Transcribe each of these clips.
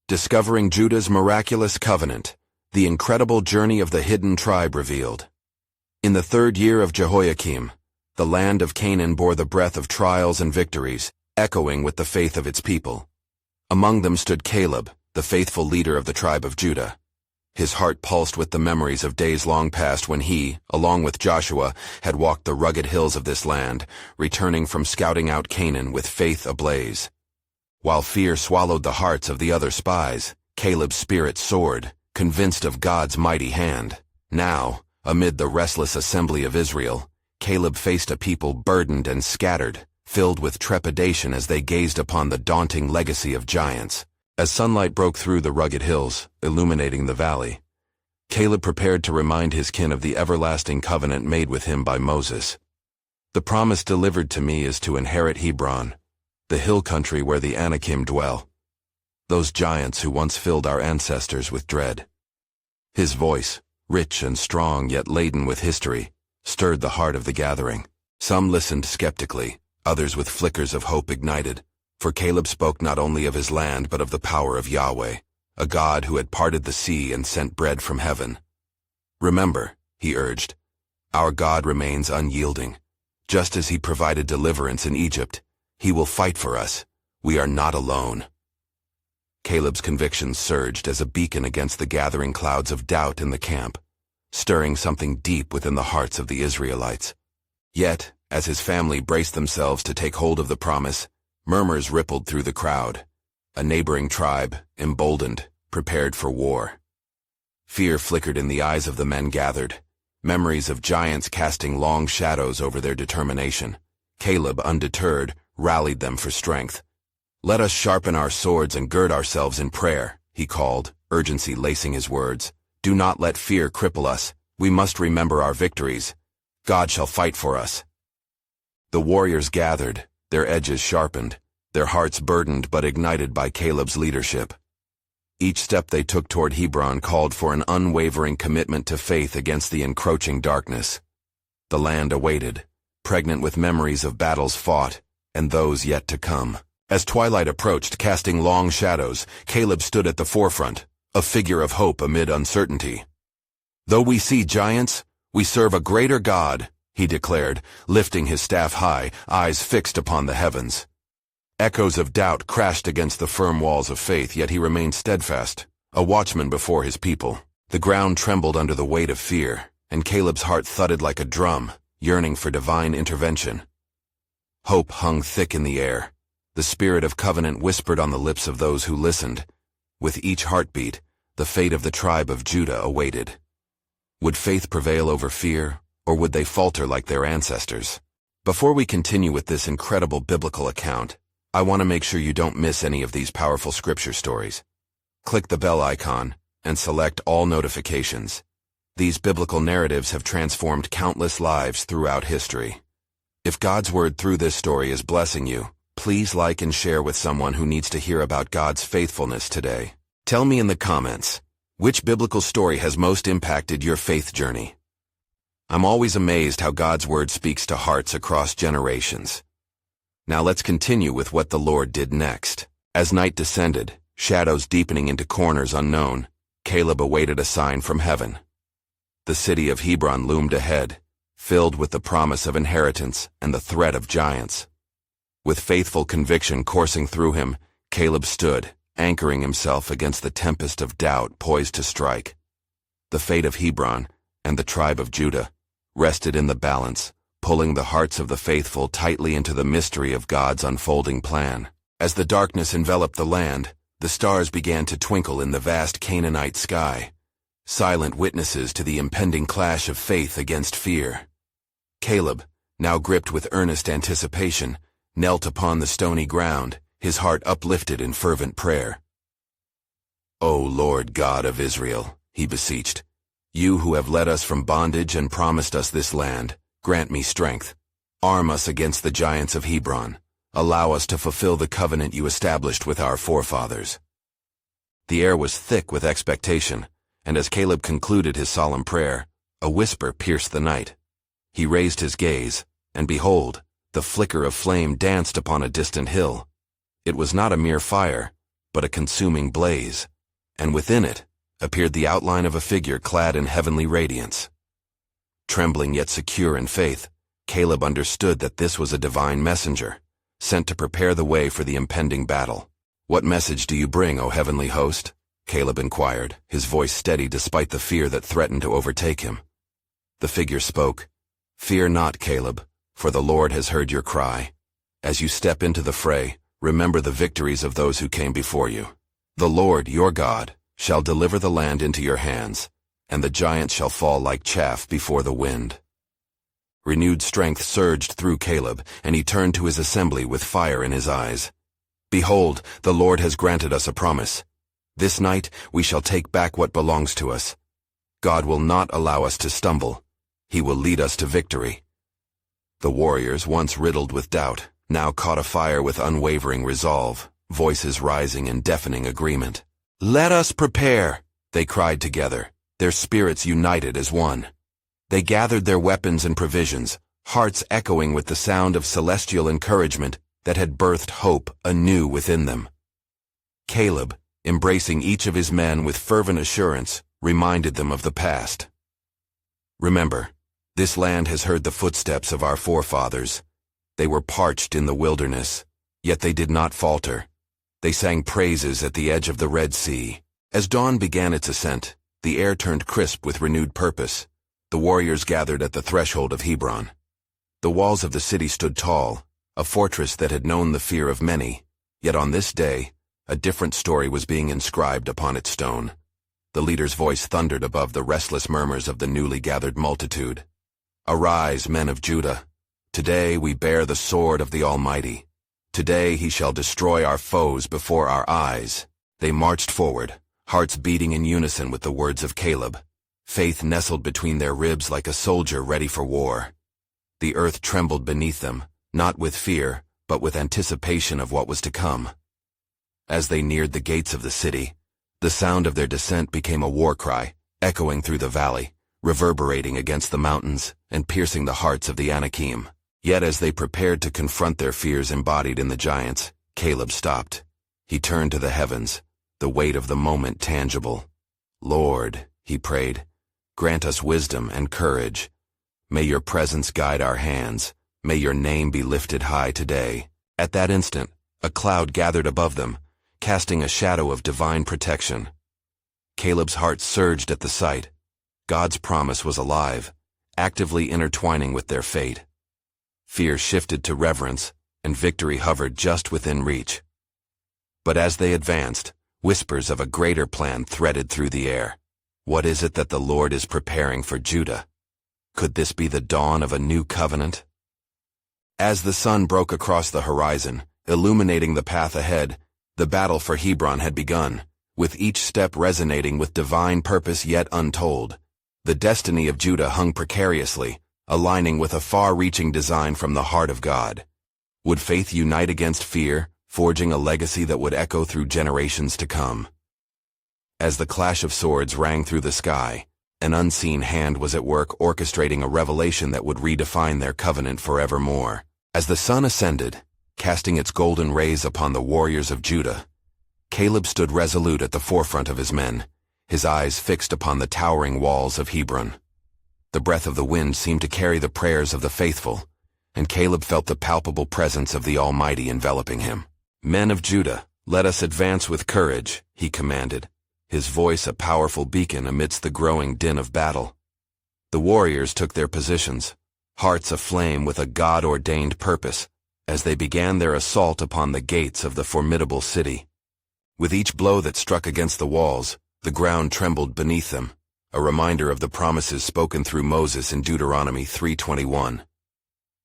Discovering Judah's miraculous covenant, the incredible journey of the hidden tribe revealed. In the 3rd year of Jehoiakim, the land of Canaan bore the breath of trials and victories, echoing with the faith of its people. Among them stood Caleb, the faithful leader of the tribe of Judah. His heart pulsed with the memories of days long past when he, along with Joshua, had walked the rugged hills of this land, returning from scouting out Canaan with faith ablaze. While fear swallowed the hearts of the other spies, Caleb's spirit soared, convinced of God's mighty hand. Now, amid the restless assembly of Israel, Caleb faced a people burdened and scattered, filled with trepidation as they gazed upon the daunting legacy of giants. As sunlight broke through the rugged hills, illuminating the valley, Caleb prepared to remind his kin of the everlasting covenant made with him by Moses. "The promise delivered to me is to inherit Hebron, the hill country where the Anakim dwell, those giants who once filled our ancestors with dread." His voice, rich and strong yet laden with history, stirred the heart of the gathering. Some listened skeptically, others with flickers of hope ignited. For Caleb spoke not only of his land but of the power of Yahweh, a God who had parted the sea and sent bread from heaven. "Remember," he urged, "our God remains unyielding. Just as he provided deliverance in Egypt, he will fight for us. We are not alone." Caleb's convictions surged as a beacon against the gathering clouds of doubt in the camp, stirring something deep within the hearts of the Israelites. Yet, as his family braced themselves to take hold of the promise, murmurs rippled through the crowd. A neighboring tribe, emboldened, prepared for war. Fear flickered in the eyes of the men gathered, memories of giants casting long shadows over their determination. Caleb, undeterred, rallied them for strength. "Let us sharpen our swords and gird ourselves in prayer," he called, urgency lacing his words. "Do not let fear cripple us. We must remember our victories. God shall fight for us." The warriors gathered, their edges sharpened, their hearts burdened but ignited by Caleb's leadership. Each step they took toward Hebron called for an unwavering commitment to faith against the encroaching darkness. The land awaited, pregnant with memories of battles fought, and those yet to come. As twilight approached, casting long shadows, Caleb stood at the forefront, a figure of hope amid uncertainty. "Though we see giants, we serve a greater God," he declared, lifting his staff high, eyes fixed upon the heavens. Echoes of doubt crashed against the firm walls of faith, yet he remained steadfast, a watchman before his people. The ground trembled under the weight of fear, and Caleb's heart thudded like a drum, yearning for divine intervention. Hope hung thick in the air. The spirit of covenant whispered on the lips of those who listened. With each heartbeat, the fate of the tribe of Judah awaited. Would faith prevail over fear, or would they falter like their ancestors? Before we continue with this incredible biblical account, I want to make sure you don't miss any of these powerful scripture stories. Click the bell icon and select all notifications. These biblical narratives have transformed countless lives throughout history. If God's word through this story is blessing you, please like and share with someone who needs to hear about God's faithfulness today. Tell me in the comments, which biblical story has most impacted your faith journey? I'm always amazed how God's word speaks to hearts across generations. Now let's continue with what the Lord did next. As night descended, shadows deepening into corners unknown, Caleb awaited a sign from heaven. The city of Hebron loomed ahead, filled with the promise of inheritance and the threat of giants. With faithful conviction coursing through him, Caleb stood, anchoring himself against the tempest of doubt poised to strike. The fate of Hebron and the tribe of Judah rested in the balance, pulling the hearts of the faithful tightly into the mystery of God's unfolding plan. As the darkness enveloped the land, the stars began to twinkle in the vast Canaanite sky, silent witnesses to the impending clash of faith against fear. Caleb, now gripped with earnest anticipation, knelt upon the stony ground, his heart uplifted in fervent prayer. "O Lord God of Israel," he beseeched, "you who have led us from bondage and promised us this land, grant me strength. Arm us against the giants of Hebron. Allow us to fulfill the covenant you established with our forefathers." The air was thick with expectation, and as Caleb concluded his solemn prayer, a whisper pierced the night. He raised his gaze, and behold, the flicker of flame danced upon a distant hill. It was not a mere fire, but a consuming blaze, and within it appeared the outline of a figure clad in heavenly radiance. Trembling yet secure in faith, Caleb understood that this was a divine messenger, sent to prepare the way for the impending battle. "What message do you bring, O heavenly host?" Caleb inquired, his voice steady despite the fear that threatened to overtake him. The figure spoke, "Fear not, Caleb, for the Lord has heard your cry. As you step into the fray, remember the victories of those who came before you. The Lord, your God, shall deliver the land into your hands, and the giants shall fall like chaff before the wind." Renewed strength surged through Caleb, and he turned to his assembly with fire in his eyes. "Behold, the Lord has granted us a promise. This night we shall take back what belongs to us. God will not allow us to stumble. He will lead us to victory." The warriors, once riddled with doubt, now caught afire with unwavering resolve, voices rising in deafening agreement. "Let us prepare," they cried together, their spirits united as one. They gathered their weapons and provisions, hearts echoing with the sound of celestial encouragement that had birthed hope anew within them. Caleb, embracing each of his men with fervent assurance, reminded them of the past. "Remember, this land has heard the footsteps of our forefathers. They were parched in the wilderness, yet they did not falter. They sang praises at the edge of the Red Sea. As dawn began its ascent, the air turned crisp with renewed purpose. The warriors gathered at the threshold of Hebron. The walls of the city stood tall, a fortress that had known the fear of many, yet on this day, a different story was being inscribed upon its stone. The leader's voice thundered above the restless murmurs of the newly gathered multitude. "Arise, men of Judah. Today we bear the sword of the Almighty. Today he shall destroy our foes before our eyes." They marched forward, hearts beating in unison with the words of Caleb. Faith nestled between their ribs like a soldier ready for war. The earth trembled beneath them, not with fear, but with anticipation of what was to come. As they neared the gates of the city, the sound of their descent became a war cry, echoing through the valley, reverberating against the mountains, and piercing the hearts of the Anakim. Yet as they prepared to confront their fears embodied in the giants, Caleb stopped. He turned to the heavens, the weight of the moment tangible. "Lord," he prayed, "grant us wisdom and courage. May your presence guide our hands. May your name be lifted high today." At that instant, a cloud gathered above them, casting a shadow of divine protection. Caleb's heart surged at the sight. God's promise was alive, actively intertwining with their fate. Fear shifted to reverence, and victory hovered just within reach. But as they advanced, whispers of a greater plan threaded through the air. What is it that the Lord is preparing for Judah? Could this be the dawn of a new covenant? As the sun broke across the horizon, illuminating the path ahead, the battle for Hebron had begun, with each step resonating with divine purpose yet untold. The destiny of Judah hung precariously, aligning with a far-reaching design from the heart of God. Would faith unite against fear, forging a legacy that would echo through generations to come? As the clash of swords rang through the sky, an unseen hand was at work orchestrating a revelation that would redefine their covenant forevermore. As the sun ascended, casting its golden rays upon the warriors of Judah, Caleb stood resolute at the forefront of his men, his eyes fixed upon the towering walls of Hebron. The breath of the wind seemed to carry the prayers of the faithful, and Caleb felt the palpable presence of the Almighty enveloping him. "Men of Judah, let us advance with courage," he commanded, his voice a powerful beacon amidst the growing din of battle. The warriors took their positions, hearts aflame with a God-ordained purpose, as they began their assault upon the gates of the formidable city. With each blow that struck against the walls, the ground trembled beneath them, a reminder of the promises spoken through Moses in Deuteronomy 3:21.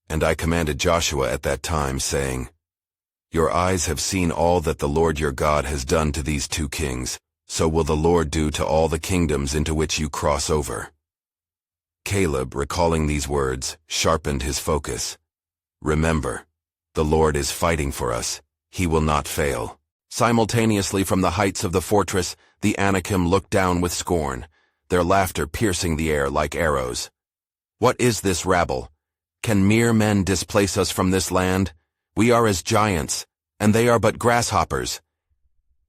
"And I commanded Joshua at that time, saying, Your eyes have seen all that the Lord your God has done to these two kings, so will the Lord do to all the kingdoms into which you cross over." Caleb, recalling these words, sharpened his focus. "Remember, the Lord is fighting for us. He will not fail." Simultaneously from the heights of the fortress, the Anakim looked down with scorn, their laughter piercing the air like arrows. "What is this rabble? Can mere men displace us from this land? We are as giants, and they are but grasshoppers."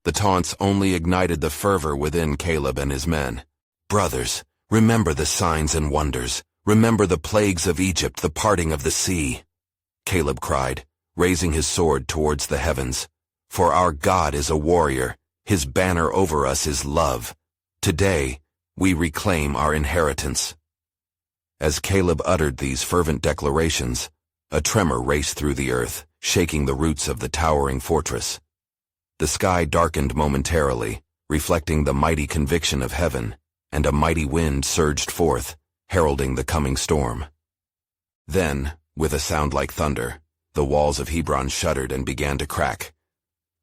The taunts only ignited the fervor within Caleb and his men. "Brothers, remember the signs and wonders. Remember the plagues of Egypt, the parting of the sea," Caleb cried, raising his sword towards the heavens. "For our God is a warrior. His banner over us is love. Today, we reclaim our inheritance." As Caleb uttered these fervent declarations, a tremor raced through the earth, shaking the roots of the towering fortress. The sky darkened momentarily, reflecting the mighty conviction of heaven, and a mighty wind surged forth, heralding the coming storm. Then, with a sound like thunder, the walls of Hebron shuddered and began to crack.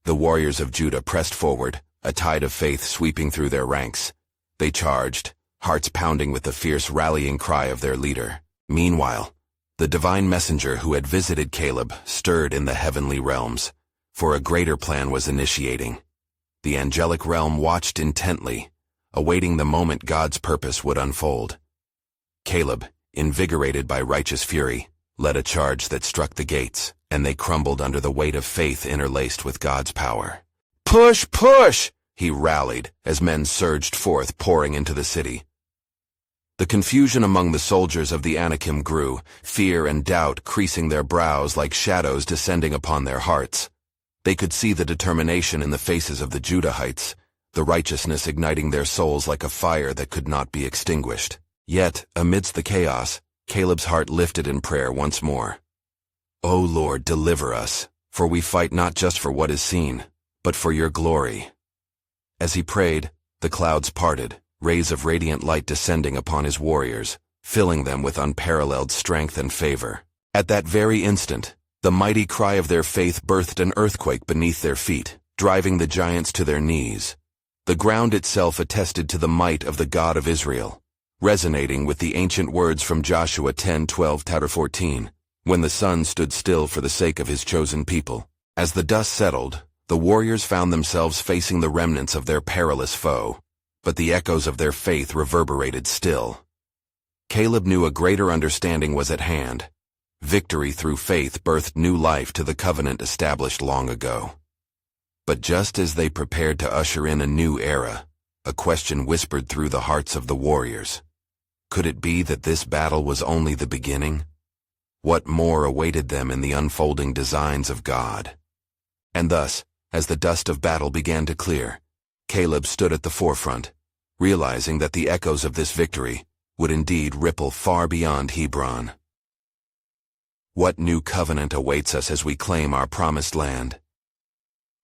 The warriors of Judah pressed forward, a tide of faith sweeping through their ranks. They charged, hearts pounding with the fierce rallying cry of their leader. Meanwhile, the divine messenger who had visited Caleb stirred in the heavenly realms, for a greater plan was initiating. The angelic realm watched intently, awaiting the moment God's purpose would unfold. Caleb, invigorated by righteous fury, led a charge that struck the gates, and they crumbled under the weight of faith interlaced with God's power. "Push, push!" he rallied as men surged forth, pouring into the city. The confusion among the soldiers of the Anakim grew, fear and doubt creasing their brows like shadows descending upon their hearts. They could see the determination in the faces of the Judahites, the righteousness igniting their souls like a fire that could not be extinguished. Yet, amidst the chaos, Caleb's heart lifted in prayer once more. "O Lord, deliver us, for we fight not just for what is seen, but for your glory." As he prayed, the clouds parted, rays of radiant light descending upon his warriors, filling them with unparalleled strength and favor. At that very instant, the mighty cry of their faith birthed an earthquake beneath their feet, driving the giants to their knees. The ground itself attested to the might of the God of Israel, resonating with the ancient words from Joshua 10:12-14, when the sun stood still for the sake of his chosen people. As the dust settled, the warriors found themselves facing the remnants of their perilous foe, but the echoes of their faith reverberated still. Caleb knew a greater understanding was at hand. Victory through faith birthed new life to the covenant established long ago. But just as they prepared to usher in a new era, a question whispered through the hearts of the warriors. Could it be that this battle was only the beginning? What more awaited them in the unfolding designs of God? And thus, as the dust of battle began to clear, Caleb stood at the forefront, realizing that the echoes of this victory would indeed ripple far beyond Hebron. What new covenant awaits us as we claim our promised land?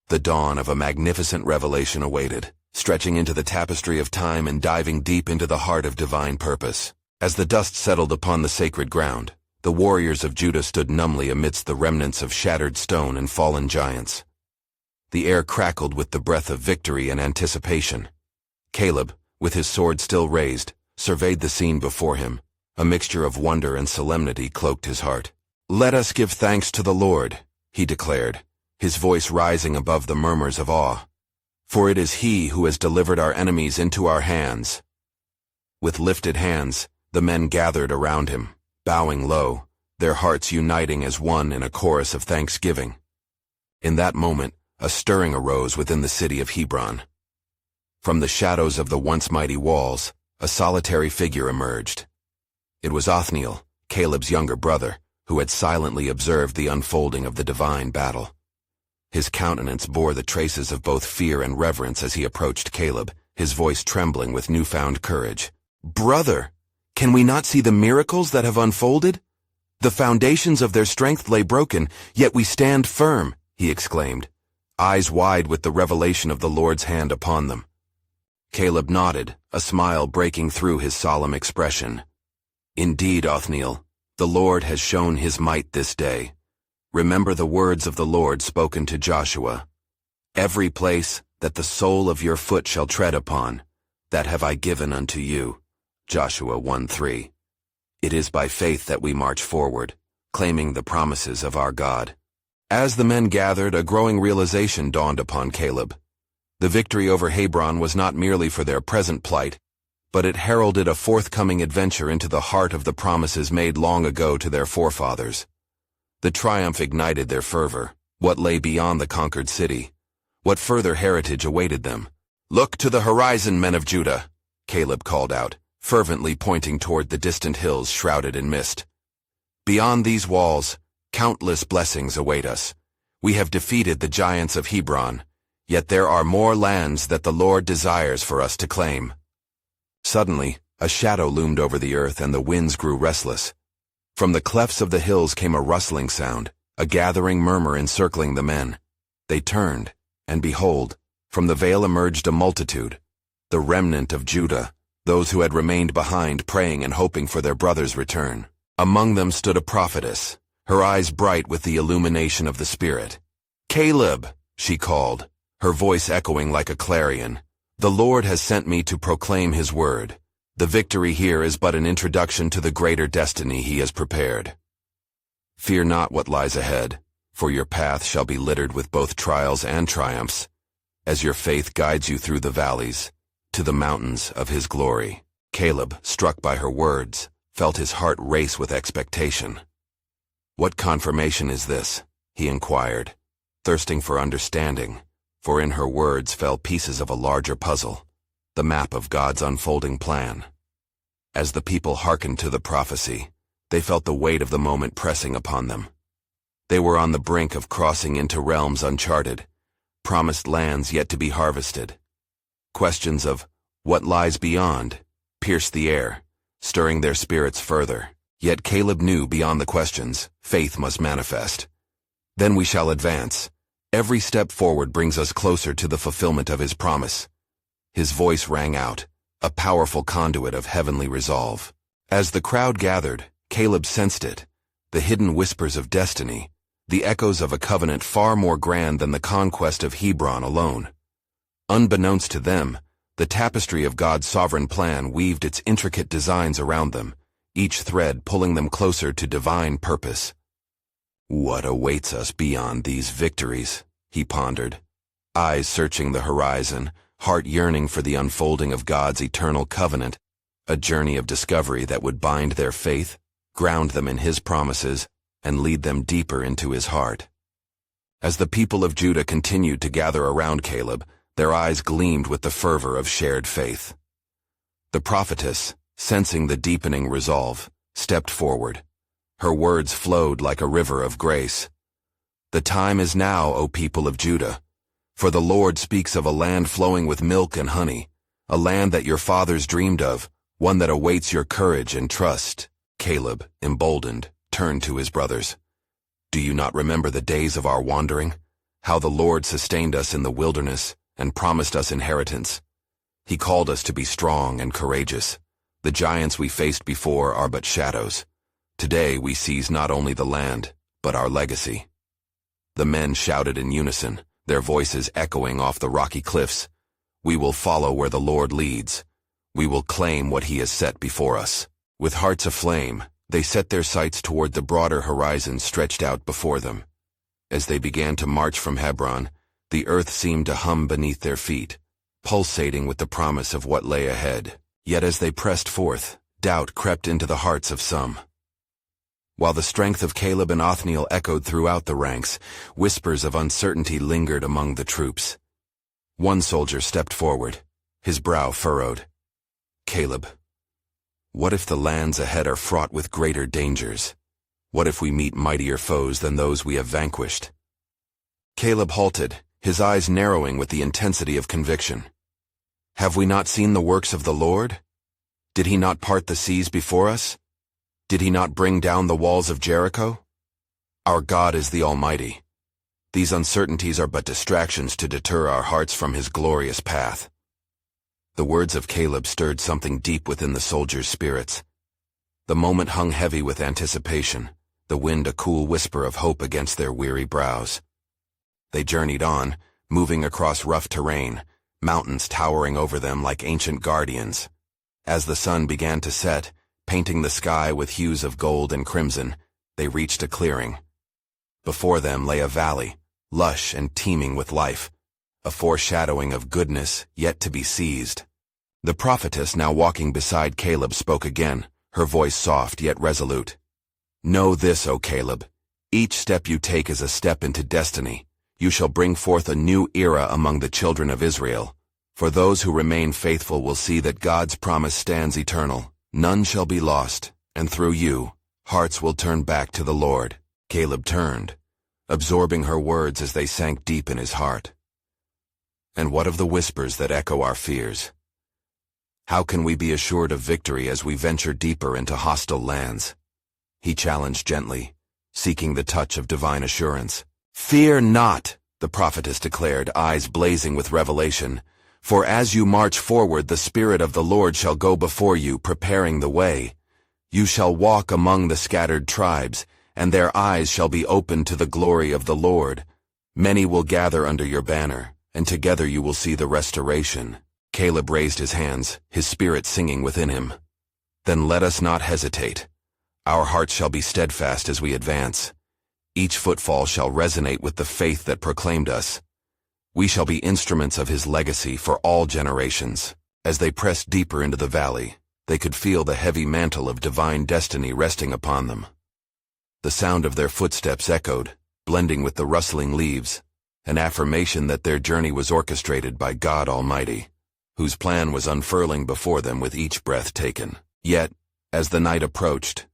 The dawn of a magnificent revelation awaited, stretching into the tapestry of time and diving deep into the heart of divine purpose. As the dust settled upon the sacred ground, the warriors of Judah stood numbly amidst the remnants of shattered stone and fallen giants. The air crackled with the breath of victory and anticipation. Caleb, with his sword still raised, surveyed the scene before him. A mixture of wonder and solemnity cloaked his heart. "Let us give thanks to the Lord," he declared, his voice rising above the murmurs of awe. "For it is He who has delivered our enemies into our hands." With lifted hands, the men gathered around him, bowing low, their hearts uniting as one in a chorus of thanksgiving. In that moment, a stirring arose within the city of Hebron. From the shadows of the once mighty walls, a solitary figure emerged. It was Othniel, Caleb's younger brother, who had silently observed the unfolding of the divine battle. His countenance bore the traces of both fear and reverence as he approached Caleb, his voice trembling with newfound courage. "Brother, can we not see the miracles that have unfolded? The foundations of their strength lay broken, yet we stand firm," he exclaimed, eyes wide with the revelation of the Lord's hand upon them. Caleb nodded, a smile breaking through his solemn expression. "Indeed, Othniel, the Lord has shown his might this day. Remember the words of the Lord spoken to Joshua. Every place that the sole of your foot shall tread upon, that have I given unto you." Joshua 1:3. It is by faith that we march forward, claiming the promises of our God. As the men gathered, a growing realization dawned upon Caleb. The victory over Hebron was not merely for their present plight, but it heralded a forthcoming adventure into the heart of the promises made long ago to their forefathers. The triumph ignited their fervor. What lay beyond the conquered city? What further heritage awaited them? "Look to the horizon, men of Judah," Caleb called out, fervently pointing toward the distant hills shrouded in mist. "Beyond these walls, countless blessings await us. We have defeated the giants of Hebron, yet there are more lands that the Lord desires for us to claim." Suddenly, a shadow loomed over the earth and the winds grew restless. From the clefts of the hills came a rustling sound, a gathering murmur encircling the men. They turned, and behold, from the vale emerged a multitude, the remnant of Judah, those who had remained behind praying and hoping for their brother's return. Among them stood a prophetess, her eyes bright with the illumination of the Spirit. "Caleb," she called, her voice echoing like a clarion, "the Lord has sent me to proclaim his word. The victory here is but an introduction to the greater destiny he has prepared. Fear not what lies ahead, for your path shall be littered with both trials and triumphs, as your faith guides you through the valleys, to the mountains of his glory." Caleb, struck by her words, felt his heart race with expectation. "What confirmation is this?" he inquired, thirsting for understanding, for in her words fell pieces of a larger puzzle, the map of God's unfolding plan. As the people hearkened to the prophecy, they felt the weight of the moment pressing upon them. They were on the brink of crossing into realms uncharted, promised lands yet to be harvested. Questions of what lies beyond pierced the air, stirring their spirits further. Yet Caleb knew beyond the questions, faith must manifest. "Then we shall advance. Every step forward brings us closer to the fulfillment of his promise." His voice rang out, a powerful conduit of heavenly resolve. As the crowd gathered, Caleb sensed it, the hidden whispers of destiny, the echoes of a covenant far more grand than the conquest of Hebron alone. Unbeknownst to them, the tapestry of God's sovereign plan weaved its intricate designs around them, each thread pulling them closer to divine purpose. "What awaits us beyond these victories?" he pondered, eyes searching the horizon, heart yearning for the unfolding of God's eternal covenant, a journey of discovery that would bind their faith, ground them in his promises, and lead them deeper into his heart. As the people of Judah continued to gather around Caleb, their eyes gleamed with the fervor of shared faith. The prophetess, sensing the deepening resolve, stepped forward. Her words flowed like a river of grace. "The time is now, O people of Judah. For the Lord speaks of a land flowing with milk and honey, a land that your fathers dreamed of, one that awaits your courage and trust." Caleb, emboldened, turned to his brothers. "Do you not remember the days of our wandering? How the Lord sustained us in the wilderness and promised us inheritance. He called us to be strong and courageous. The giants we faced before are but shadows. Today we seize not only the land, but our legacy." The men shouted in unison, their voices echoing off the rocky cliffs. "We will follow where the Lord leads. We will claim what he has set before us." With hearts aflame, they set their sights toward the broader horizon stretched out before them. As they began to march from Hebron, the earth seemed to hum beneath their feet, pulsating with the promise of what lay ahead. Yet as they pressed forth, doubt crept into the hearts of some. While the strength of Caleb and Othniel echoed throughout the ranks, whispers of uncertainty lingered among the troops. One soldier stepped forward, his brow furrowed. "Caleb, what if the lands ahead are fraught with greater dangers? What if we meet mightier foes than those we have vanquished?" Caleb halted, his eyes narrowing with the intensity of conviction. "Have we not seen the works of the Lord? Did he not part the seas before us? Did he not bring down the walls of Jericho? Our God is the Almighty. These uncertainties are but distractions to deter our hearts from his glorious path." The words of Caleb stirred something deep within the soldiers' spirits. The moment hung heavy with anticipation, the wind a cool whisper of hope against their weary brows. They journeyed on, moving across rough terrain, mountains towering over them like ancient guardians. As the sun began to set, painting the sky with hues of gold and crimson, they reached a clearing. Before them lay a valley, lush and teeming with life, a foreshadowing of goodness yet to be seized. The prophetess, now walking beside Caleb, spoke again, her voice soft yet resolute. "Know this, O Caleb, each step you take is a step into destiny. You shall bring forth a new era among the children of Israel. For those who remain faithful will see that God's promise stands eternal. None shall be lost, and through you, hearts will turn back to the Lord." Caleb turned, absorbing her words as they sank deep in his heart. And what of the whispers that echo our fears? How can we be assured of victory as we venture deeper into hostile lands? He challenged gently, seeking the touch of divine assurance. "Fear not," the prophetess declared, eyes blazing with revelation. "For as you march forward, the Spirit of the Lord shall go before you, preparing the way. You shall walk among the scattered tribes, and their eyes shall be opened to the glory of the Lord. Many will gather under your banner, and together you will see the restoration." Caleb raised his hands, his spirit singing within him. "Then let us not hesitate. Our hearts shall be steadfast as we advance. Each footfall shall resonate with the faith that proclaimed us. We shall be instruments of his legacy for all generations." As they pressed deeper into the valley, they could feel the heavy mantle of divine destiny resting upon them. The sound of their footsteps echoed, blending with the rustling leaves, an affirmation that their journey was orchestrated by God Almighty, whose plan was unfurling before them with each breath taken. Yet, as the night approached,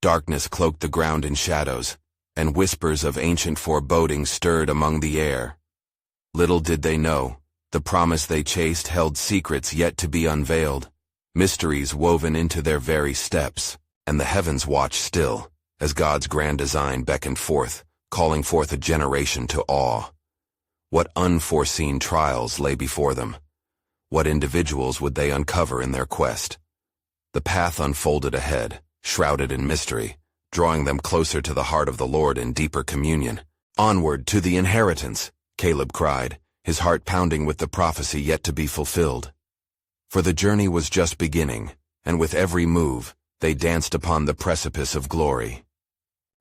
darkness cloaked the ground in shadows, and whispers of ancient foreboding stirred among the air. Little did they know, the promise they chased held secrets yet to be unveiled, mysteries woven into their very steps, and the heavens watched still, as God's grand design beckoned forth, calling forth a generation to awe. What unforeseen trials lay before them? What individuals would they uncover in their quest? The path unfolded ahead, shrouded in mystery, drawing them closer to the heart of the Lord in deeper communion. "Onward to the inheritance," Caleb cried, his heart pounding with the prophecy yet to be fulfilled. For the journey was just beginning, and with every move, they danced upon the precipice of glory.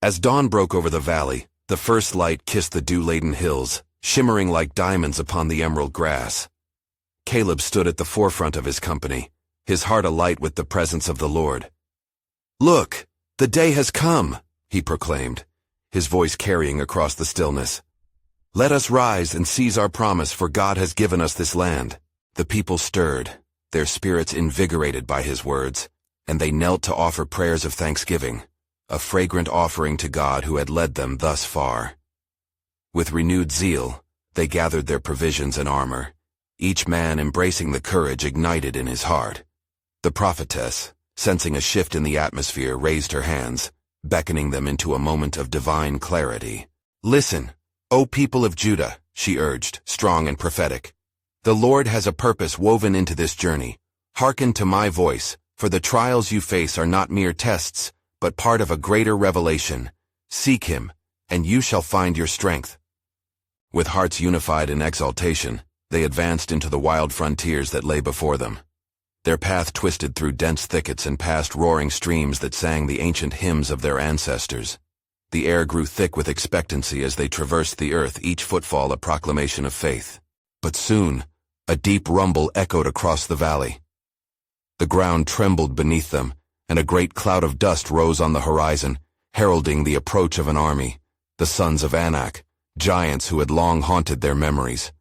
As dawn broke over the valley, the first light kissed the dew-laden hills, shimmering like diamonds upon the emerald grass. Caleb stood at the forefront of his company, his heart alight with the presence of the Lord. "Look! The day has come," he proclaimed, his voice carrying across the stillness. "Let us rise and seize our promise, for God has given us this land." The people stirred, their spirits invigorated by his words, and they knelt to offer prayers of thanksgiving, a fragrant offering to God who had led them thus far. With renewed zeal, they gathered their provisions and armor, each man embracing the courage ignited in his heart. The prophetess, sensing a shift in the atmosphere, raised her hands, beckoning them into a moment of divine clarity. "Listen, O people of Judah," she urged, strong and prophetic. "The Lord has a purpose woven into this journey. Hearken to my voice, for the trials you face are not mere tests, but part of a greater revelation. Seek him, and you shall find your strength." With hearts unified in exaltation, they advanced into the wild frontiers that lay before them. Their path twisted through dense thickets and past roaring streams that sang the ancient hymns of their ancestors. The air grew thick with expectancy as they traversed the earth, each footfall a proclamation of faith. But soon, a deep rumble echoed across the valley. The ground trembled beneath them, and a great cloud of dust rose on the horizon, heralding the approach of an army, the sons of Anak, giants who had long haunted their memories.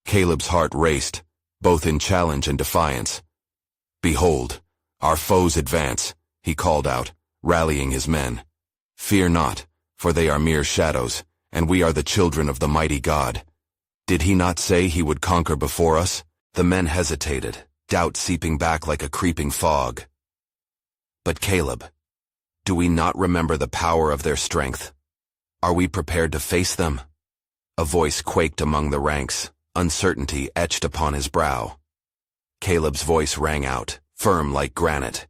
Caleb's heart raced, both in challenge and defiance. "Behold, our foes advance," he called out, rallying his men. "Fear not, for they are mere shadows, and we are the children of the mighty God. Did he not say he would conquer before us?" The men hesitated, doubt seeping back like a creeping fog. "But Caleb, do we not remember the power of their strength? Are we prepared to face them?" A voice quaked among the ranks, uncertainty etched upon his brow. Caleb's voice rang out, firm like granite.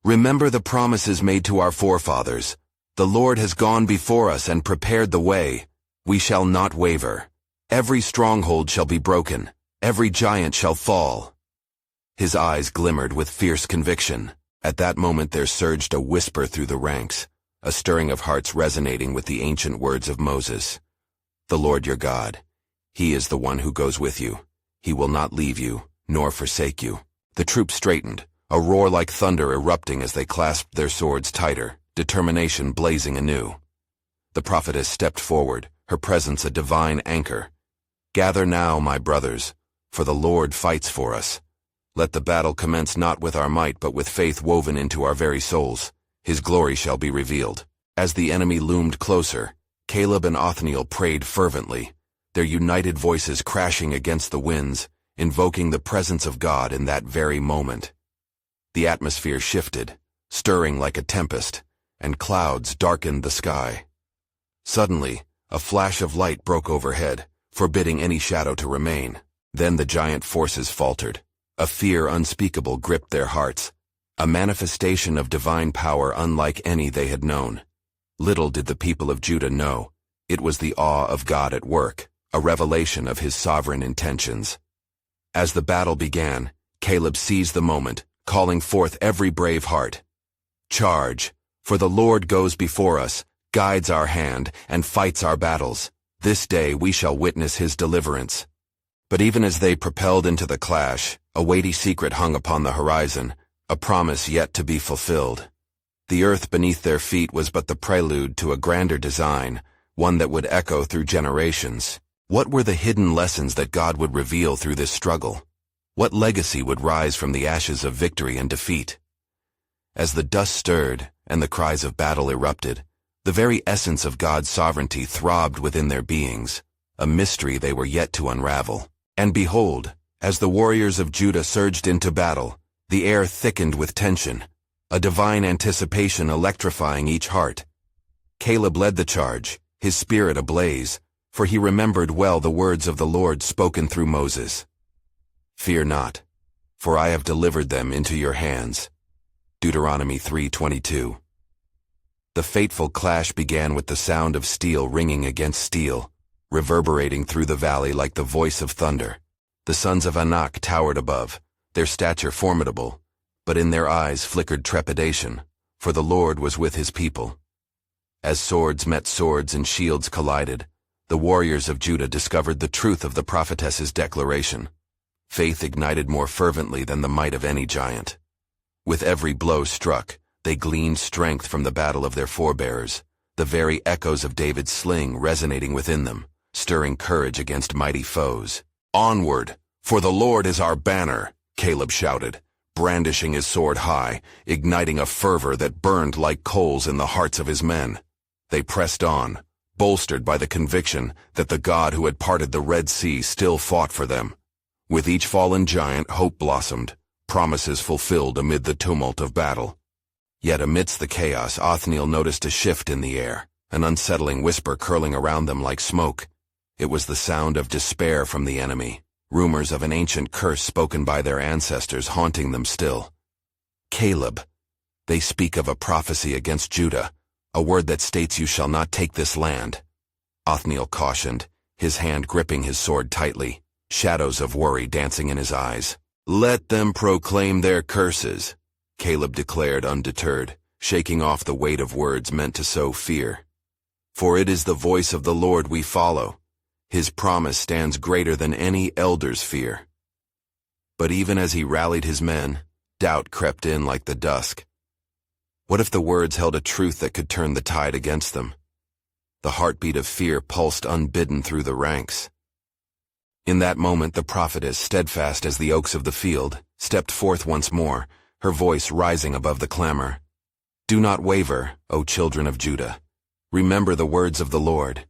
"Remember the promises made to our forefathers. The Lord has gone before us and prepared the way. We shall not waver. Every stronghold shall be broken. Every giant shall fall." His eyes glimmered with fierce conviction. At that moment there surged a whisper through the ranks, a stirring of hearts resonating with the ancient words of Moses. "The Lord your God, he is the one who goes with you. He will not leave you, nor forsake you." The troops straightened, a roar like thunder erupting as they clasped their swords tighter, determination blazing anew. The prophetess stepped forward, her presence a divine anchor. Gather now, my brothers, for the Lord fights for us. Let the battle commence not with our might but with faith woven into our very souls. His glory shall be revealed. As the enemy loomed closer, Caleb and Othniel prayed fervently, their united voices crashing against the winds, invoking the presence of God in that very moment. The atmosphere shifted, stirring like a tempest, and clouds darkened the sky. Suddenly, a flash of light broke overhead, forbidding any shadow to remain. Then the giant forces faltered. A fear unspeakable gripped their hearts, a manifestation of divine power unlike any they had known. Little did the people of Judah know, it was the awe of God at work, a revelation of his sovereign intentions. As the battle began, Caleb seized the moment, calling forth every brave heart. Charge, for the Lord goes before us, guides our hand, and fights our battles. This day we shall witness his deliverance. But even as they propelled into the clash, a weighty secret hung upon the horizon, a promise yet to be fulfilled. The earth beneath their feet was but the prelude to a grander design, one that would echo through generations. What were the hidden lessons that God would reveal through this struggle? What legacy would rise from the ashes of victory and defeat? As the dust stirred and the cries of battle erupted, the very essence of God's sovereignty throbbed within their beings, a mystery they were yet to unravel. And behold, as the warriors of Judah surged into battle, the air thickened with tension, a divine anticipation electrifying each heart. Caleb led the charge, his spirit ablaze, for he remembered well the words of the Lord spoken through Moses. Fear not, for I have delivered them into your hands. Deuteronomy 3:22. The fateful clash began with the sound of steel ringing against steel, reverberating through the valley like the voice of thunder. The sons of Anak towered above, their stature formidable, but in their eyes flickered trepidation, for the Lord was with his people. As swords met swords and shields collided, the warriors of Judah discovered the truth of the prophetess's declaration. Faith ignited more fervently than the might of any giant. With every blow struck, they gleaned strength from the battle of their forebears, the very echoes of David's sling resonating within them, stirring courage against mighty foes. Onward, for the Lord is our banner, Caleb shouted, brandishing his sword high, igniting a fervor that burned like coals in the hearts of his men. They pressed on, bolstered by the conviction that the God who had parted the Red Sea still fought for them. With each fallen giant, hope blossomed, promises fulfilled amid the tumult of battle. Yet amidst the chaos, Othniel noticed a shift in the air, an unsettling whisper curling around them like smoke. It was the sound of despair from the enemy, rumors of an ancient curse spoken by their ancestors haunting them still. Caleb, they speak of a prophecy against Judah, a word that states you shall not take this land. Othniel cautioned, his hand gripping his sword tightly, shadows of worry dancing in his eyes. Let them proclaim their curses, Caleb declared undeterred, shaking off the weight of words meant to sow fear. For it is the voice of the Lord we follow. His promise stands greater than any elder's fear. But even as he rallied his men, doubt crept in like the dusk. What if the words held a truth that could turn the tide against them? The heartbeat of fear pulsed unbidden through the ranks. In that moment the prophetess, steadfast as the oaks of the field, stepped forth once more, her voice rising above the clamor. Do not waver, O children of Judah. Remember the words of the Lord.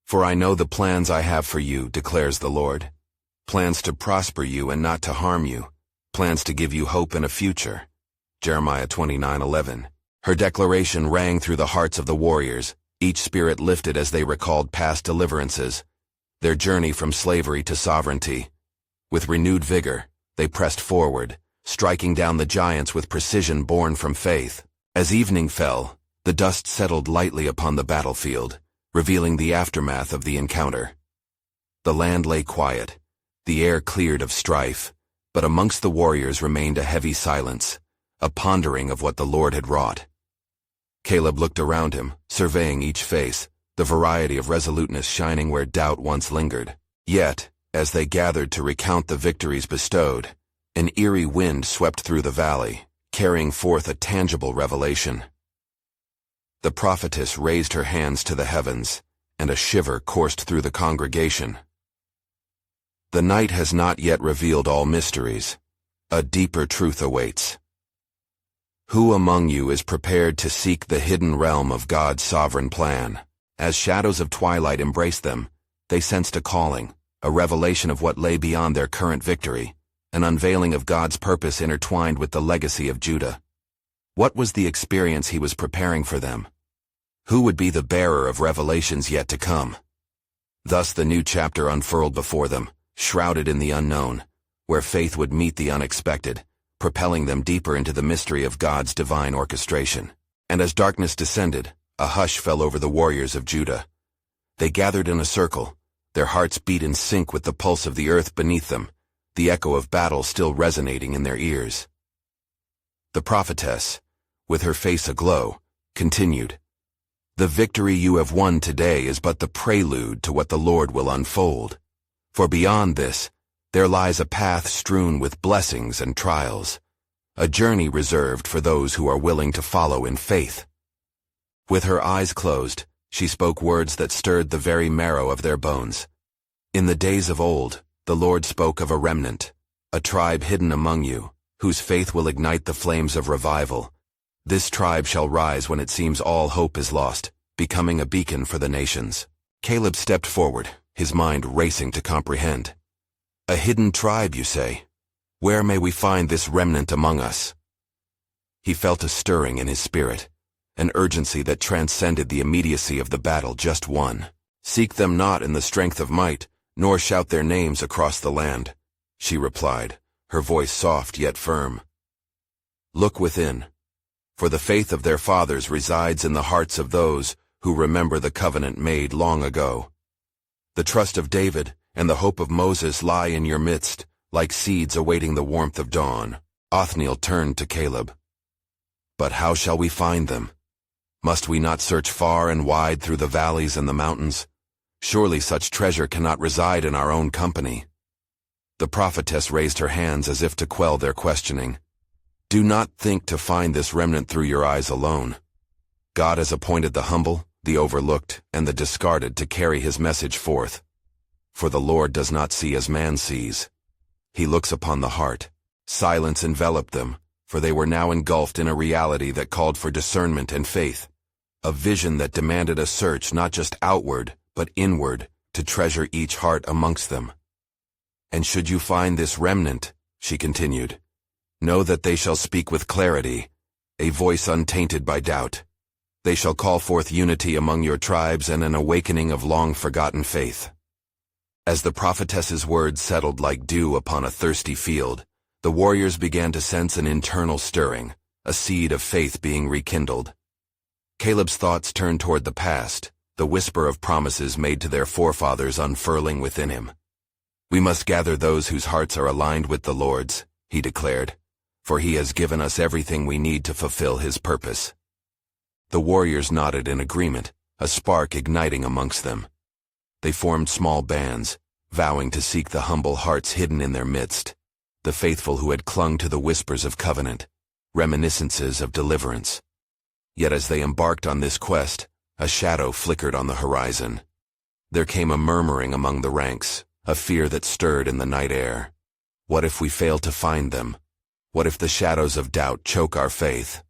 For I know the plans I have for you, declares the Lord. Plans to prosper you and not to harm you. Plans to give you hope and a future. Jeremiah 29:11. Her declaration rang through the hearts of the warriors, each spirit lifted as they recalled past deliverances, their journey from slavery to sovereignty. With renewed vigor, they pressed forward, striking down the giants with precision born from faith. As evening fell, the dust settled lightly upon the battlefield, revealing the aftermath of the encounter. The land lay quiet, the air cleared of strife, but amongst the warriors remained a heavy silence, a pondering of what the Lord had wrought. Caleb looked around him, surveying each face, the variety of resoluteness shining where doubt once lingered. Yet, as they gathered to recount the victories bestowed, an eerie wind swept through the valley, carrying forth a tangible revelation. The prophetess raised her hands to the heavens, and a shiver coursed through the congregation. The night has not yet revealed all mysteries. A deeper truth awaits. Who among you is prepared to seek the hidden realm of God's sovereign plan? As shadows of twilight embraced them, they sensed a calling, a revelation of what lay beyond their current victory, an unveiling of God's purpose intertwined with the legacy of Judah. What was the experience he was preparing for them? Who would be the bearer of revelations yet to come? Thus the new chapter unfurled before them, shrouded in the unknown, where faith would meet the unexpected, propelling them deeper into the mystery of God's divine orchestration. And as darkness descended, a hush fell over the warriors of Judah. They gathered in a circle, their hearts beat in sync with the pulse of the earth beneath them, the echo of battle still resonating in their ears. The prophetess, with her face aglow, continued, "The victory you have won today is but the prelude to what the Lord will unfold. For beyond this, there lies a path strewn with blessings and trials, a journey reserved for those who are willing to follow in faith." With her eyes closed, she spoke words that stirred the very marrow of their bones. In the days of old, the Lord spoke of a remnant, a tribe hidden among you, whose faith will ignite the flames of revival. This tribe shall rise when it seems all hope is lost, becoming a beacon for the nations. Caleb stepped forward, his mind racing to comprehend. A hidden tribe, you say? Where may we find this remnant among us? He felt a stirring in his spirit, an urgency that transcended the immediacy of the battle just won. "Seek them not in the strength of might, nor shout their names across the land," she replied, her voice soft yet firm. "Look within, for the faith of their fathers resides in the hearts of those who remember the covenant made long ago. The trust of David and the hope of Moses lie in your midst, like seeds awaiting the warmth of dawn." Othniel turned to Caleb. "But how shall we find them? Must we not search far and wide through the valleys and the mountains? Surely such treasure cannot reside in our own company." The prophetess raised her hands as if to quell their questioning. "Do not think to find this remnant through your eyes alone. God has appointed the humble, the overlooked, and the discarded to carry his message forth. For the Lord does not see as man sees. He looks upon the heart." Silence enveloped them, for they were now engulfed in a reality that called for discernment and faith, a vision that demanded a search not just outward, but inward, to treasure each heart amongst them. "And should you find this remnant," she continued, "know that they shall speak with clarity, a voice untainted by doubt. They shall call forth unity among your tribes and an awakening of long-forgotten faith." As the prophetess's words settled like dew upon a thirsty field, the warriors began to sense an internal stirring, a seed of faith being rekindled. Caleb's thoughts turned toward the past, the whisper of promises made to their forefathers unfurling within him. "We must gather those whose hearts are aligned with the Lord's," he declared, "for he has given us everything we need to fulfill his purpose." The warriors nodded in agreement, a spark igniting amongst them. They formed small bands, vowing to seek the humble hearts hidden in their midst, the faithful who had clung to the whispers of covenant, reminiscences of deliverance. Yet as they embarked on this quest, a shadow flickered on the horizon. There came a murmuring among the ranks, a fear that stirred in the night air. What if we fail to find them? What if the shadows of doubt choke our faith?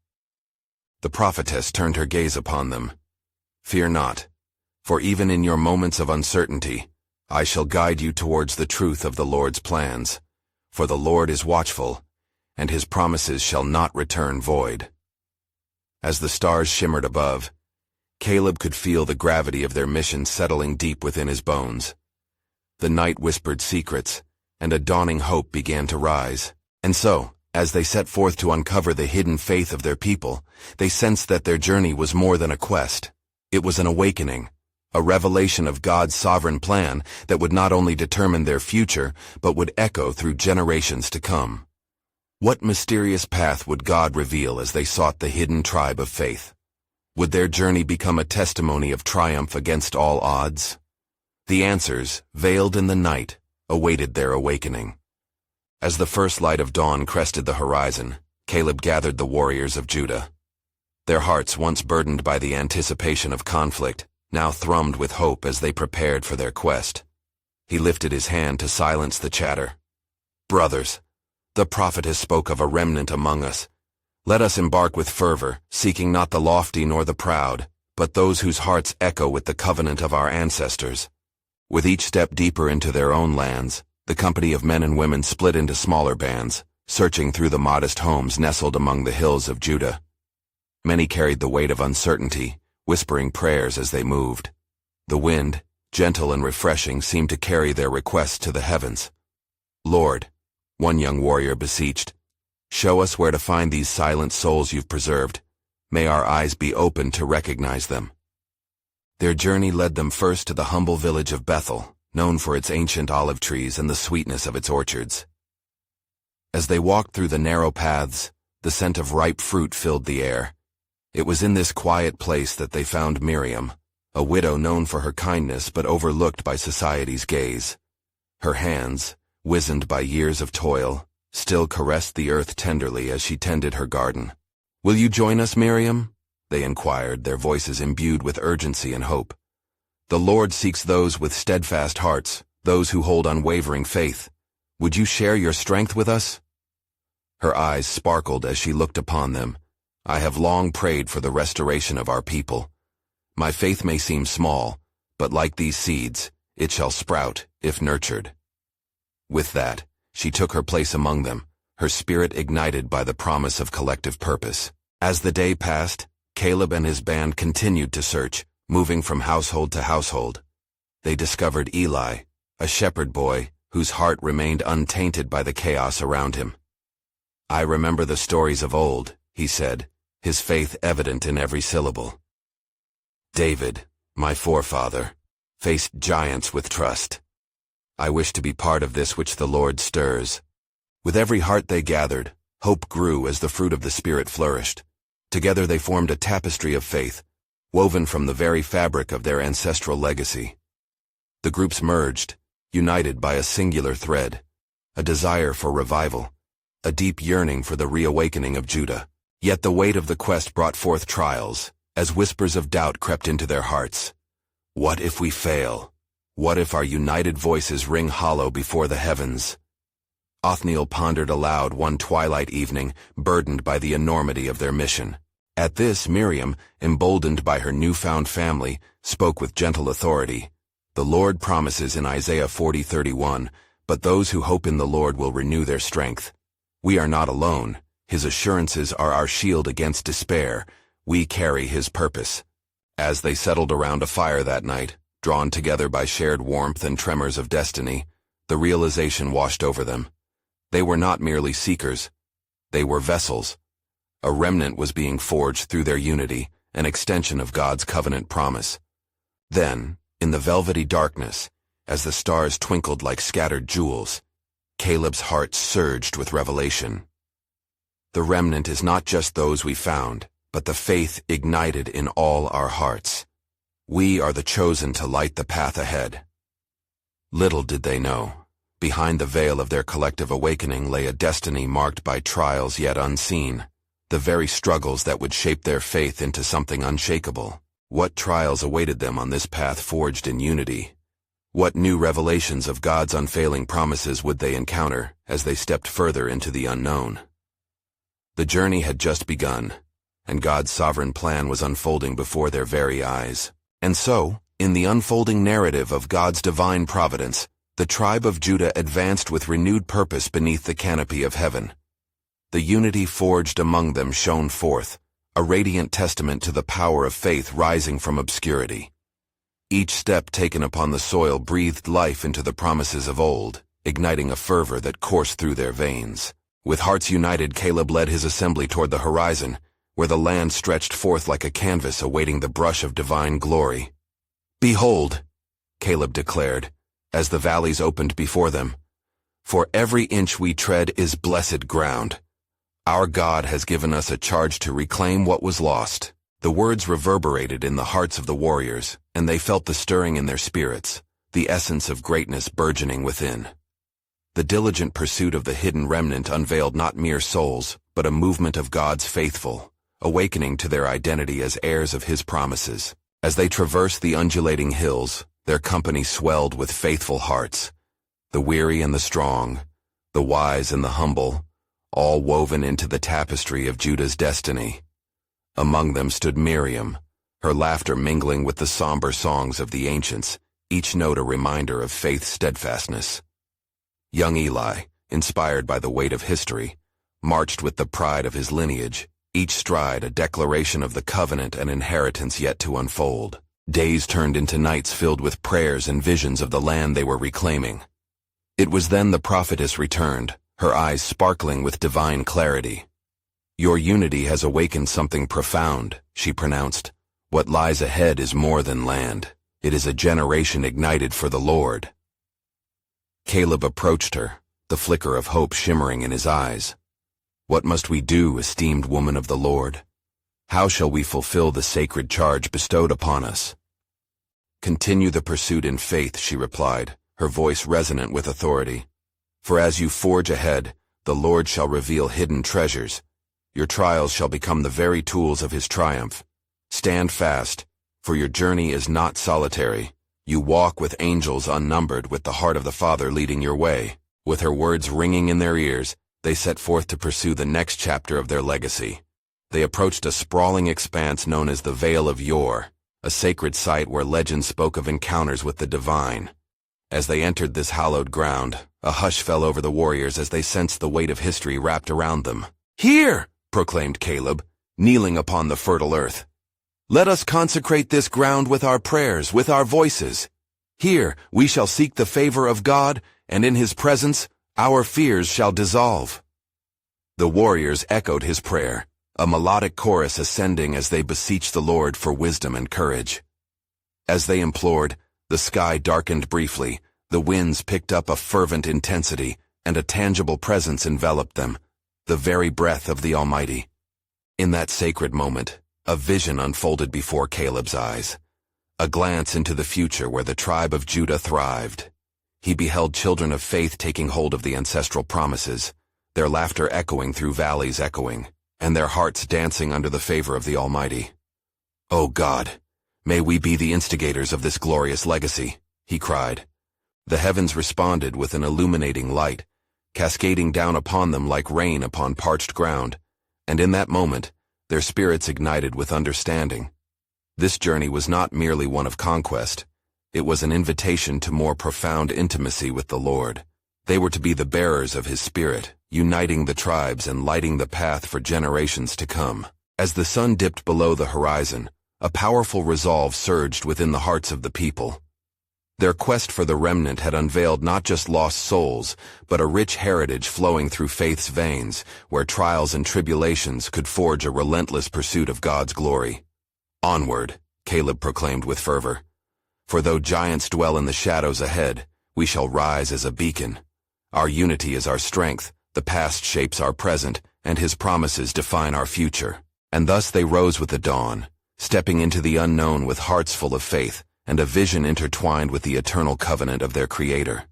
The prophetess turned her gaze upon them. "Fear not, for even in your moments of uncertainty, I shall guide you towards the truth of the Lord's plans. For the Lord is watchful, and his promises shall not return void." As the stars shimmered above, Caleb could feel the gravity of their mission settling deep within his bones. The night whispered secrets, and a dawning hope began to rise. And so, as they set forth to uncover the hidden faith of their people, they sensed that their journey was more than a quest. It was an awakening, a revelation of God's sovereign plan that would not only determine their future, but would echo through generations to come. What mysterious path would God reveal as they sought the hidden tribe of faith? Would their journey become a testimony of triumph against all odds? The answers, veiled in the night, awaited their awakening. As the first light of dawn crested the horizon, Caleb gathered the warriors of Judah. Their hearts, once burdened by the anticipation of conflict, now thrummed with hope as they prepared for their quest. He lifted his hand to silence the chatter. "Brothers, the prophetess spoke of a remnant among us. Let us embark with fervor, seeking not the lofty nor the proud, but those whose hearts echo with the covenant of our ancestors." With each step deeper into their own lands, the company of men and women split into smaller bands, searching through the modest homes nestled among the hills of Judah. Many carried the weight of uncertainty, whispering prayers as they moved. The wind, gentle and refreshing, seemed to carry their requests to the heavens. "Lord," one young warrior beseeched, "show us where to find these silent souls you've preserved. May our eyes be open to recognize them." Their journey led them first to the humble village of Bethel, known for its ancient olive trees and the sweetness of its orchards. As they walked through the narrow paths, the scent of ripe fruit filled the air. It was in this quiet place that they found Miriam, a widow known for her kindness but overlooked by society's gaze. Her hands, wizened by years of toil, still caressed the earth tenderly as she tended her garden. "Will you join us, Miriam?" they inquired, their voices imbued with urgency and hope. "The Lord seeks those with steadfast hearts, those who hold unwavering faith. Would you share your strength with us?" Her eyes sparkled as she looked upon them. "I have long prayed for the restoration of our people. My faith may seem small, but like these seeds, it shall sprout, if nurtured." With that, she took her place among them, her spirit ignited by the promise of collective purpose. As the day passed, Caleb and his band continued to search, moving from household to household. They discovered Eli, a shepherd boy whose heart remained untainted by the chaos around him. "I remember the stories of old," he said, his faith evident in every syllable. "David, my forefather, faced giants with trust. I wish to be part of this which the Lord stirs." With every heart they gathered, hope grew as the fruit of the Spirit flourished. Together they formed a tapestry of faith, woven from the very fabric of their ancestral legacy. The groups merged, united by a singular thread, a desire for revival, a deep yearning for the reawakening of Judah. Yet the weight of the quest brought forth trials, as whispers of doubt crept into their hearts. What if we fail? What if our united voices ring hollow before the heavens? Othniel pondered aloud one twilight evening, burdened by the enormity of their mission. At this, Miriam, emboldened by her newfound family, spoke with gentle authority. "The Lord promises in Isaiah 40:31, but those who hope in the Lord will renew their strength. We are not alone. His assurances are our shield against despair. We carry his purpose." As they settled around a fire that night, drawn together by shared warmth and tremors of destiny, the realization washed over them. They were not merely seekers. They were vessels. A remnant was being forged through their unity, an extension of God's covenant promise. Then, in the velvety darkness, as the stars twinkled like scattered jewels, Caleb's heart surged with revelation. The remnant is not just those we found, but the faith ignited in all our hearts. We are the chosen to light the path ahead. Little did they know, behind the veil of their collective awakening lay a destiny marked by trials yet unseen, the very struggles that would shape their faith into something unshakable. What trials awaited them on this path forged in unity? What new revelations of God's unfailing promises would they encounter as they stepped further into the unknown? The journey had just begun, and God's sovereign plan was unfolding before their very eyes. And so, in the unfolding narrative of God's divine providence, the tribe of Judah advanced with renewed purpose beneath the canopy of heaven. The unity forged among them shone forth, a radiant testament to the power of faith rising from obscurity. Each step taken upon the soil breathed life into the promises of old, igniting a fervor that coursed through their veins. With hearts united, Caleb led his assembly toward the horizon, where the land stretched forth like a canvas awaiting the brush of divine glory. "Behold," Caleb declared, as the valleys opened before them, "for every inch we tread is blessed ground. Our God has given us a charge to reclaim what was lost." The words reverberated in the hearts of the warriors, and they felt the stirring in their spirits, the essence of greatness burgeoning within. The diligent pursuit of the hidden remnant unveiled not mere souls, but a movement of God's faithful, awakening to their identity as heirs of his promises. As they traversed the undulating hills, their company swelled with faithful hearts, the weary and the strong, the wise and the humble, all woven into the tapestry of Judah's destiny. Among them stood Miriam, her laughter mingling with the somber songs of the ancients, each note a reminder of faith's steadfastness. Young Eli, inspired by the weight of history, marched with the pride of his lineage, each stride a declaration of the covenant and inheritance yet to unfold. Days turned into nights filled with prayers and visions of the land they were reclaiming. It was then the prophetess returned, her eyes sparkling with divine clarity. "Your unity has awakened something profound," she pronounced. "What lies ahead is more than land. It is a generation ignited for the Lord." Caleb approached her, the flicker of hope shimmering in his eyes. "What must we do, esteemed woman of the Lord? How shall we fulfill the sacred charge bestowed upon us?" "Continue the pursuit in faith," she replied, her voice resonant with authority. "For as you forge ahead, the Lord shall reveal hidden treasures. Your trials shall become the very tools of his triumph. Stand fast, for your journey is not solitary. You walk with angels unnumbered, with the heart of the Father leading your way." With her words ringing in their ears, they set forth to pursue the next chapter of their legacy. They approached a sprawling expanse known as the Vale of Yore, a sacred site where legend spoke of encounters with the divine. As they entered this hallowed ground, a hush fell over the warriors as they sensed the weight of history wrapped around them. "Here!" proclaimed Caleb, kneeling upon the fertile earth. "Let us consecrate this ground with our prayers, with our voices. Here we shall seek the favor of God, and in his presence our fears shall dissolve." The warriors echoed his prayer, a melodic chorus ascending as they beseeched the Lord for wisdom and courage. As they implored, the sky darkened briefly, the winds picked up a fervent intensity, and a tangible presence enveloped them, the very breath of the Almighty. In that sacred moment, a vision unfolded before Caleb's eyes, a glance into the future where the tribe of Judah thrived. He beheld children of faith taking hold of the ancestral promises, their laughter echoing through valleys echoing, and their hearts dancing under the favor of the Almighty. "O God, may we be the instigators of this glorious legacy," he cried. The heavens responded with an illuminating light, cascading down upon them like rain upon parched ground, and in that moment, their spirits ignited with understanding. This journey was not merely one of conquest. It was an invitation to more profound intimacy with the Lord. They were to be the bearers of his Spirit, uniting the tribes and lighting the path for generations to come. As the sun dipped below the horizon, a powerful resolve surged within the hearts of the people. Their quest for the remnant had unveiled not just lost souls, but a rich heritage flowing through faith's veins, where trials and tribulations could forge a relentless pursuit of God's glory. "Onward," Caleb proclaimed with fervor. "For though giants dwell in the shadows ahead, we shall rise as a beacon. Our unity is our strength, the past shapes our present, and his promises define our future." And thus they rose with the dawn, stepping into the unknown with hearts full of faith, and a vision intertwined with the eternal covenant of their Creator.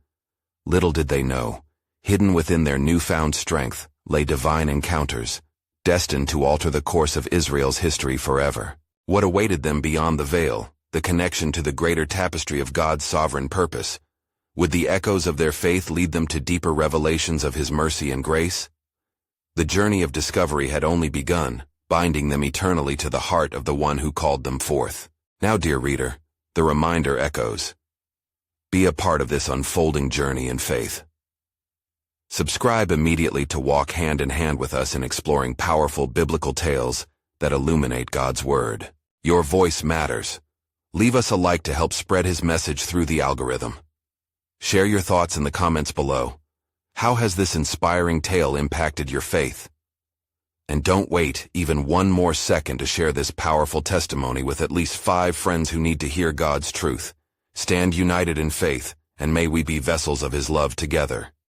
Little did they know, hidden within their newfound strength lay divine encounters, destined to alter the course of Israel's history forever. What awaited them beyond the veil, the connection to the greater tapestry of God's sovereign purpose? Would the echoes of their faith lead them to deeper revelations of his mercy and grace? The journey of discovery had only begun, binding them eternally to the heart of the one who called them forth. Now, dear reader, the reminder echoes. Be a part of this unfolding journey in faith. Subscribe immediately to walk hand in hand with us in exploring powerful biblical tales that illuminate God's Word. Your voice matters. Leave us a like to help spread his message through the algorithm. Share your thoughts in the comments below. How has this inspiring tale impacted your faith? And don't wait even one more second to share this powerful testimony with at least 5 friends who need to hear God's truth. Stand united in faith, and may we be vessels of his love together.